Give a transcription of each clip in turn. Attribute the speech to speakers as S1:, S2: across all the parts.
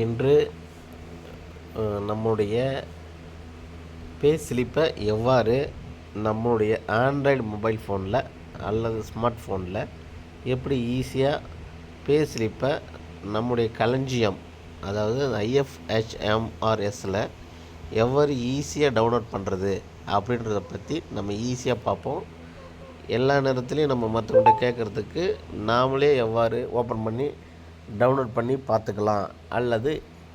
S1: இன்று நம்முடைய பே ஸ்லிப்பை எவ்வாறு நம்முடைய ஆண்ட்ராய்டு மொபைல் ஃபோனில் அல்லது ஸ்மார்ட் ஃபோனில் எப்படி ஈஸியாக பே ஸ்லிப்பை நம்முடைய களஞ்சியம், அதாவது IFHMRSல எவ்வாறு ஈஸியாக டவுன்லோட் பண்ணுறது அப்படின்றத பற்றி நம்ம ஈஸியாக பார்ப்போம். எல்லா நேரத்துலையும் நம்ம மற்றவங்கள்ட்ட கேட்குறதுக்கு நாமளே எவ்வாறு ஓப்பன் பண்ணி டவுன்லோட் பண்ணி பார்த்துக்கலாம், அல்லது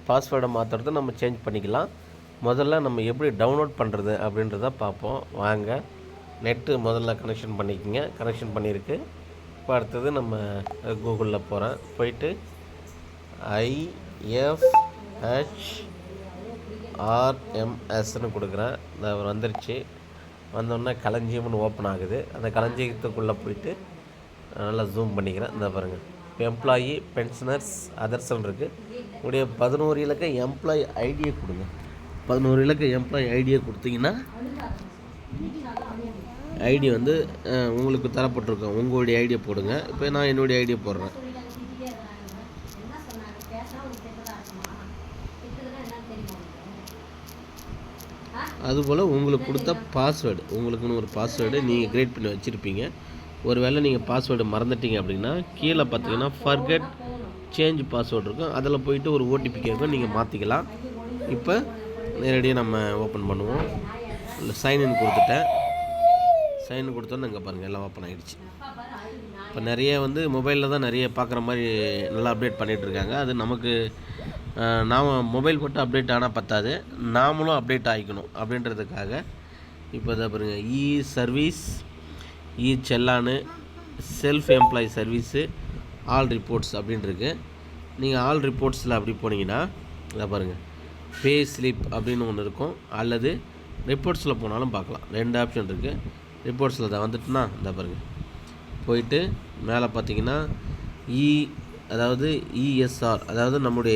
S1: பாஸ்வேர்டை மாற்றுறது நம்ம சேஞ்ச் பண்ணிக்கலாம். முதல்ல நம்ம எப்படி டவுன்லோட் பண்ணுறது அப்படின்றத பார்ப்போம். வாங்க, நெட்டு முதல்ல கனெக்ஷன் பண்ணிக்கோங்க. கனெக்ஷன் பண்ணியிருக்கு. இப்போ அடுத்தது நம்ம கூகுளில் போகிறேன். போயிட்டு IFHRMSன்னு கொடுக்குறேன். அது வந்துருச்சு. வந்தோடனே களஞ்சியம்னு ஓப்பன் ஆகுது. அந்த களஞ்சியத்துக்குள்ளே போயிட்டு நல்லா ஜூம் பண்ணிக்கிறேன். இந்த பாருங்கள், இப்போ எம்ப்ளாயி, பென்ஷனர்ஸ், அதர்ஸ்ன்னு இருக்குது. உடைய 11 இலக்க எம்ப்ளாயி ஐடியை கொடுங்க. 11 இலக்க எம்ப்ளாயி ஐடியை கொடுத்தீங்கன்னா ஐடி வந்து உங்களுக்கு தரப்பட்டிருக்கோம். உங்களுடைய ஐடியை போடுங்க. இப்போ நான் என்னுடைய ஐடியை போடுறேன். அதுபோல் உங்களுக்கு கொடுத்த பாஸ்வேர்டு, உங்களுக்குன்னு ஒரு பாஸ்வேர்டு நீங்கள் க்ரியேட் பண்ணி வச்சுருப்பீங்க. ஒரு வேளை நீங்கள் பாஸ்வேர்டு மறந்துட்டீங்க அப்படின்னா கீழே பார்த்தீங்கன்னா ஃபர்கெட் சேஞ்ச் பாஸ்வேர்டு இருக்கும். அதில் போயிட்டு ஒரு OTP கேட்கும், நீங்கள் மாற்றிக்கலாம். இப்போ நேரடியாக நம்ம ஓப்பன் பண்ணுவோம். இல்லை சைன்இன் கொடுத்துட்டேன். சைன் கொடுத்தோன்னு இங்கே பாருங்கள் எல்லாம் ஓப்பன் ஆகிடுச்சு. இப்போ நிறைய வந்து மொபைலில் தான் நிறைய பார்க்குற மாதிரி நல்லா அப்டேட் பண்ணிகிட்ருக்காங்க. அது நமக்கு நாம் மொபைல் போட்டு அப்டேட் ஆனால் பத்தாது, நாமளும் அப்டேட் ஆகிக்கணும் அப்படின்றதுக்காக இப்போ இதை பாருங்கள், சர்வீஸ், செல்லானு, self employee service, all reports அப்படின்ட்டுருக்கு. நீங்கள் ஆல் ரிப்போர்ட்ஸில் அப்படி போனீங்கன்னா இதை பாருங்கள், பே ஸ்லிப் அப்படின்னு ஒன்று இருக்கும், அல்லது ரிப்போர்ட்ஸில் போனாலும் பார்க்கலாம். 2 ஆப்ஷன் இருக்குது. ரிப்போர்ட்ஸில் தான் வந்துட்டுனா இந்த பாருங்கள், போயிட்டு மேலே பார்த்தீங்கன்னா அதாவது ESR, அதாவது நம்முடைய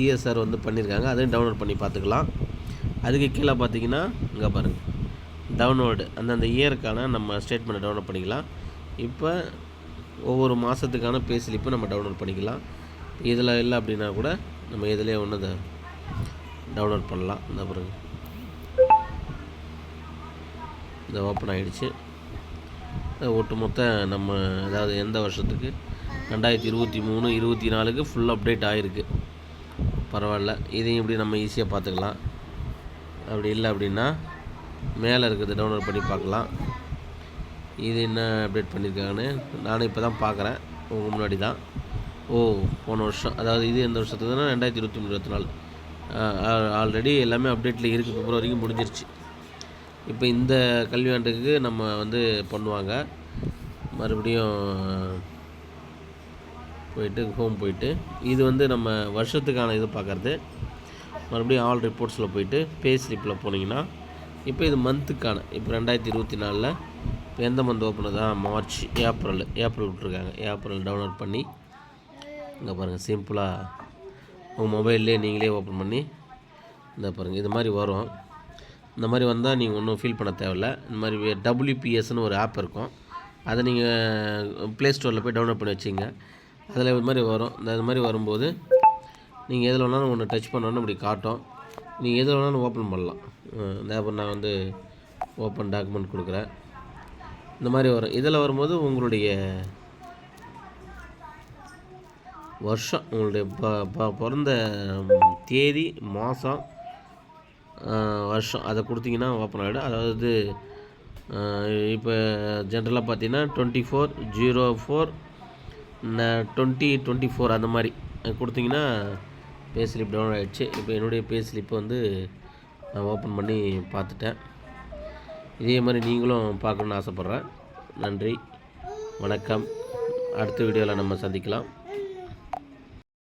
S1: ESR வந்து பண்ணியிருக்காங்க. அதையும் டவுன்லோட் பண்ணி பார்த்துக்கலாம். அதுக்கு கீழே பார்த்தீங்கன்னா இங்கே பாருங்கள், டவுன்லோடு, அந்தந்த இயருக்கான நம்ம ஸ்டேட்மெண்ட்டை டவுன்லோட் பண்ணிக்கலாம். இப்போ ஒவ்வொரு மாதத்துக்கான பே ஸ்லிப்பு நம்ம டவுன்லோட் பண்ணிக்கலாம். இதில் இல்லை அப்படின்னா கூட நம்ம இதிலே ஒன்று டவுன்லோட் பண்ணலாம். இந்த பாருங்கள், இந்த ஓப்பன் ஆகிடுச்சு. ஒட்டுமொத்த நம்ம அதாவது எந்த வருஷத்துக்கு 2023, 24க்கு ஃபுல் அப்டேட் ஆகிருக்கு. பரவாயில்ல, இதையும் இப்படி நம்ம ஈஸியாக பார்த்துக்கலாம். அப்படி இல்லை அப்படின்னா மேலே இருக்கிறது டவுன்லோட் பண்ணி பார்க்கலாம். இது என்ன அப்டேட் பண்ணியிருக்காங்கன்னு நானும் இப்போ தான் பார்க்குறேன். உங்கள் முன்னாடி தான். போன வருஷம், அதாவது இது எந்த வருஷத்துக்குன்னா 2023, 24 ஆல்ரெடி எல்லாமே அப்டேட்டில் இருக்குது. பிப்ரவரிக்கும் முடிஞ்சிருச்சு. இப்போ இந்த கல்வியாண்டுக்கு நம்ம வந்து பண்ணுவாங்க. மறுபடியும் போயிட்டு ஹோம் போயிட்டு இது வந்து நம்ம வருஷத்துக்கான இது பார்க்குறது. மறுபடியும் ஆல் ரிப்போர்ட்ஸில் போயிட்டு பே ஸ்லிப்பில் போனீங்கன்னா இப்போ இது மந்த்துக்கான, இப்போ 2024 இப்போ எந்த மந்த் ஓப்பன் தான், மார்ச், ஏப்ரல் விட்ருக்காங்க. ஏப்ரல் டவுன்லோட் பண்ணி இங்கே பாருங்கள், சிம்பிளாக உங்கள் மொபைல்லே நீங்களே ஓப்பன் பண்ணி இந்த பாருங்கள், இது மாதிரி வரும். இந்த மாதிரி வந்தால் நீங்கள் ஒன்றும் ஃபீல் பண்ண தேவையில்ல. இந்த மாதிரி WPSன்னு ஒரு ஆப் இருக்கும். அதை நீங்கள் ப்ளே ஸ்டோரில் போய் டவுன்லோட் பண்ணி வச்சிங்க. அதில் இது மாதிரி வரும். இது மாதிரி வரும்போது நீங்கள் எதில் வேணாலும் ஒன்று டச் பண்ணோன்னு இப்படி காட்டும். நீங்கள் எதில் வேணாலும் ஓப்பன் பண்ணலாம். நான் வந்து ஓப்பன் டாக்குமெண்ட் கொடுக்குறேன். இந்த மாதிரி வரும். இதில் வரும்போது உங்களுடைய வருஷம், உங்களுடைய பிறந்த தேதி, மாதம், வருஷம் அதை கொடுத்தீங்கன்னா ஓப்பன் ஆகிடும். அதாவது இப்போ ஜென்ரலாக பார்த்தீங்கன்னா 24/04/2024 அந்த மாதிரி கொடுத்தீங்கன்னா பே ஸ்லிப் டவுன்லோட் ஆகிடுச்சு. இப்போ என்னுடைய பே ஸ்லிப்பை வந்து நான் ஓப்பன் பண்ணி பார்த்துட்டேன். இதே மாதிரி நீங்களும் பார்க்கணுன்னு ஆசைப்பட்றேன். நன்றி, வணக்கம். அடுத்த வீடியோவில் நம்ம சந்திக்கலாம்.